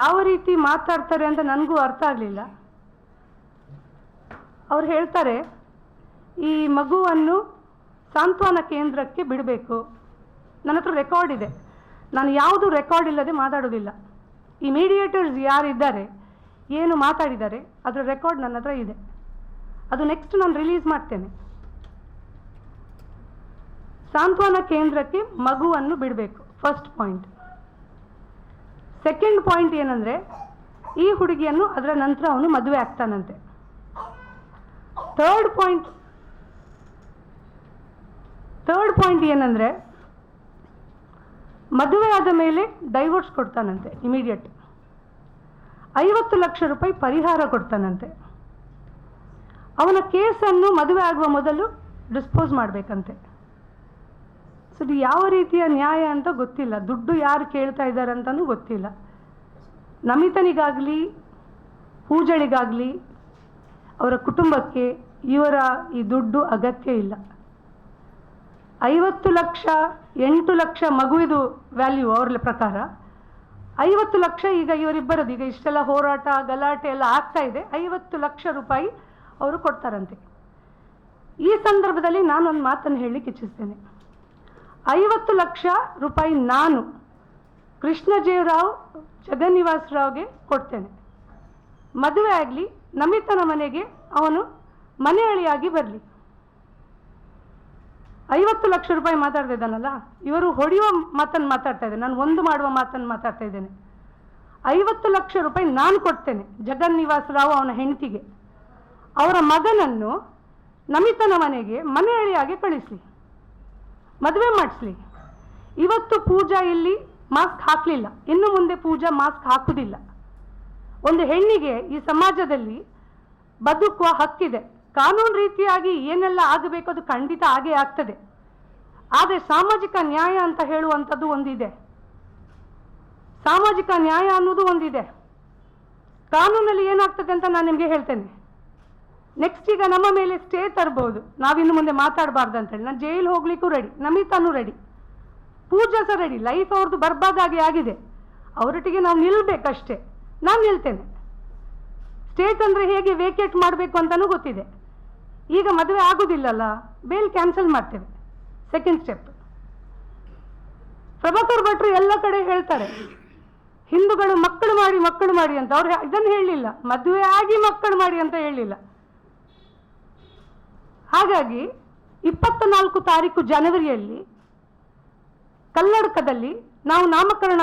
ಯಾವ ರೀತಿ ಮಾತಾಡ್ತಾರೆ ಅಂತ ನನಗೂ ಅರ್ಥ ಆಗಲಿಲ್ಲ. ಅವ್ರು ಹೇಳ್ತಾರೆ ಈ ಮಗುವನ್ನು ಸಾಂತ್ವನ ಕೇಂದ್ರಕ್ಕೆ ಬಿಡಬೇಕು. ನನ್ನ ಹತ್ರ ರೆಕಾರ್ಡ್ ಇದೆ, ನಾನು ಯಾವುದು ರೆಕಾರ್ಡ್ ಇಲ್ಲದೆ ಮಾತಾಡೋದಿಲ್ಲ. ಈ ಮೀಡಿಯೇಟರ್ಸ್ ಯಾರಿದ್ದಾರೆ, ಏನು ಮಾತಾಡಿದ್ದಾರೆ, ಅದರ ರೆಕಾರ್ಡ್ ನನ್ನ ಹತ್ರ ಇದೆ. ಅದು ನೆಕ್ಸ್ಟ್ ನಾನು ರಿಲೀಸ್ ಮಾಡ್ತೇನೆ. ಸಾಂತ್ವನ ಕೇಂದ್ರಕ್ಕೆ ಮಗುವನ್ನು ಬಿಡಬೇಕು, ಫಸ್ಟ್ ಪಾಯಿಂಟ್. ಸೆಕೆಂಡ್ ಪಾಯಿಂಟ್ ಏನಂದರೆ, ಈ ಹುಡುಗಿಯನ್ನು ಅದರ ನಂತರ ಅವನು ಮದುವೆ ಆಗ್ತಾನಂತೆ. ಥರ್ಡ್ ಪಾಯಿಂಟ್ ಏನಂದರೆ, ಮದುವೆ ಆದ ಮೇಲೆ ಡೈವೋರ್ಸ್ ಕೊಡ್ತಾನಂತೆ ಇಮಿಡಿಯೇಟ್. 50 ಲಕ್ಷ ರೂಪಾಯಿ ಪರಿಹಾರ ಕೊಡ್ತಾನಂತೆ. ಅವನ ಕೇಸನ್ನು ಮದುವೆ ಆಗುವ ಮೊದಲು ಡಿಸ್ಪೋಸ್ ಮಾಡಬೇಕಂತೆ. ಸೊ ಇದು ಯಾವ ರೀತಿಯ ನ್ಯಾಯ ಅಂತ ಗೊತ್ತಿಲ್ಲ. ದುಡ್ಡು ಯಾರು ಕೇಳ್ತಾ ಇದ್ದಾರೆ ಅಂತಲೂ ಗೊತ್ತಿಲ್ಲ. ನಮಿತನಿಗಾಗಲಿ ಪೂಜಳಿಗಾಗಲಿ ಅವರ ಕುಟುಂಬಕ್ಕೆ ಇವರ ಈ ದುಡ್ಡು ಅಗತ್ಯ ಇಲ್ಲ. 50 ಲಕ್ಷ 8 ಲಕ್ಷ ಮಗುವಿದು ವ್ಯಾಲ್ಯೂ ಅವರ ಪ್ರಕಾರ. 50 ಲಕ್ಷ ಈಗ ಇವರಿಬ್ಬರದ್ದು, ಈಗ ಇಷ್ಟೆಲ್ಲ ಹೋರಾಟ ಗಲಾಟೆ ಎಲ್ಲ ಆಗ್ತಾ ಇದೆ, 50 ಲಕ್ಷ ರೂಪಾಯಿ ಅವರು ಕೊಡ್ತಾರಂತೆ. ಈ ಸಂದರ್ಭದಲ್ಲಿ ನಾನೊಂದು ಮಾತನ್ನು ಹೇಳಲಿಕ್ಕೆ ಇಚ್ಛಿಸ್ತೇನೆ. 50 ಲಕ್ಷ ರೂಪಾಯಿ ನಾನು ಕೃಷ್ಣಜೇವರಾವ್ ಜಗನ್ನಿವಾಸ ರಾವ್ಗೆ ಕೊಡ್ತೇನೆ. ಮದುವೆ ಆಗಲಿ, ನಮಿತನ ಮನೆಗೆ ಅವನು ಮನೆ ಅಳಿಯಾಗಿ ಬರಲಿ. 50 ಲಕ್ಷ ರೂಪಾಯಿ ಮಾತಾಡ್ತಾ ಇದ್ದಾನಲ್ಲ, ಇವರು ಹೊಡೆಯುವ ಮಾತನ್ನು ಮಾತಾಡ್ತಾ ಇದ್ದೇನೆ, ನಾನು ಒಂದು ಮಾಡುವ ಮಾತನ್ನು ಮಾತಾಡ್ತಾ ಇದ್ದೇನೆ. 50 ಲಕ್ಷ ರೂಪಾಯಿ ನಾನು ಕೊಡ್ತೇನೆ ಜಗನ್ನಿವಾಸ ರಾವ್ ಅವನ ಹೆಂಡತಿಗೆ. ಅವರ ಮಗನನ್ನು ನಮಿತನ ಮನೆಗೆ ಮನೆ ಅಳಿಯಾಗಿ ಕಳಿಸ್ಲಿ, ಮದುವೆ ಮಾಡಿಸ್ಲಿ. ಇವತ್ತು ಪೂಜಾ ಇಲ್ಲಿ ಮಾಸ್ಕ್ ಹಾಕಲಿಲ್ಲ, ಇನ್ನು ಮುಂದೆ ಪೂಜಾ ಮಾಸ್ಕ್ ಹಾಕುವುದಿಲ್ಲ. ಒಂದು ಹೆಣ್ಣಿಗೆ ಈ ಸಮಾಜದಲ್ಲಿ ಬದುಕುವ ಹಕ್ಕಿದೆ. ಕಾನೂನು ರೀತಿಯಾಗಿ ಏನೆಲ್ಲ ಆಗಬೇಕು ಅದು ಖಂಡಿತ ಆಗೇ ಆಗ್ತದೆ. ಆದರೆ ಸಾಮಾಜಿಕ ನ್ಯಾಯ ಅಂತ ಹೇಳುವಂಥದ್ದು ಒಂದಿದೆ, ಸಾಮಾಜಿಕ ನ್ಯಾಯ ಅನ್ನೋದು ಒಂದಿದೆ. ಕಾನೂನಲ್ಲಿ ಏನಾಗ್ತದೆ ಅಂತ ನಾನು ನಿಮಗೆ ಹೇಳ್ತೇನೆ. ನೆಕ್ಸ್ಟ್ ಈಗ ನಮ್ಮ ಮೇಲೆ ಸ್ಟೇ ತರ್ಬೋದು, ನಾವಿನ್ನು ಮುಂದೆ ಮಾತಾಡಬಾರ್ದು ಅಂತೇಳಿ. ನಾನು ಜೈಲು ಹೋಗ್ಲಿಕ್ಕೂ ರೆಡಿ, ನಮಿತಾನೂ ರೆಡಿ, ಪೂಜಾ ಸಹ ರೆಡಿ. ಲೈಫ್ ಅವ್ರದ್ದು ಬರ್ಬಾದಾಗಿ ಆಗಿದೆ, ಅವರೊಟ್ಟಿಗೆ ನಾವು ನಿಲ್ಲಬೇಕಷ್ಟೇ. ನಾನು ನಿಲ್ತೇನೆ. ಸ್ಟೇಟ್ ಅಂದರೆ ಹೇಗೆ ವೇಕೇಟ್ ಮಾಡಬೇಕು ಅಂತಲೂ ಗೊತ್ತಿದೆ. ಈಗ ಮದುವೆ ಆಗೋದಿಲ್ಲಲ್ಲ, ಬೇಲ್ ಕ್ಯಾನ್ಸಲ್ ಮಾಡ್ತೇವೆ, ಸೆಕೆಂಡ್ ಸ್ಟೆಪ್. ಪ್ರಭಾಕರ್ ಭಟ್ರು ಎಲ್ಲ ಕಡೆ ಹೇಳ್ತಾರೆ ಹಿಂದೂಗಳು ಮಕ್ಕಳು ಮಾಡಿ ಅಂತ. ಅವ್ರು ಇದನ್ನು ಹೇಳಲಿಲ್ಲ, ಮದುವೆ ಆಗಿ ಮಕ್ಕಳು ಮಾಡಿ ಅಂತ ಹೇಳಲಿಲ್ಲ. ಹಾಗಾಗಿ 24 ತಾರೀಕು ಜನವರಿಯಲ್ಲಿ ಕಲ್ಲಡ್ಕದಲ್ಲಿ ನಾವು ನಾಮಕರಣ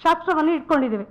ಶಾಸ್ತ್ರವನ್ನು ಇಟ್ಕೊಂಡಿದ್ದೇವೆ.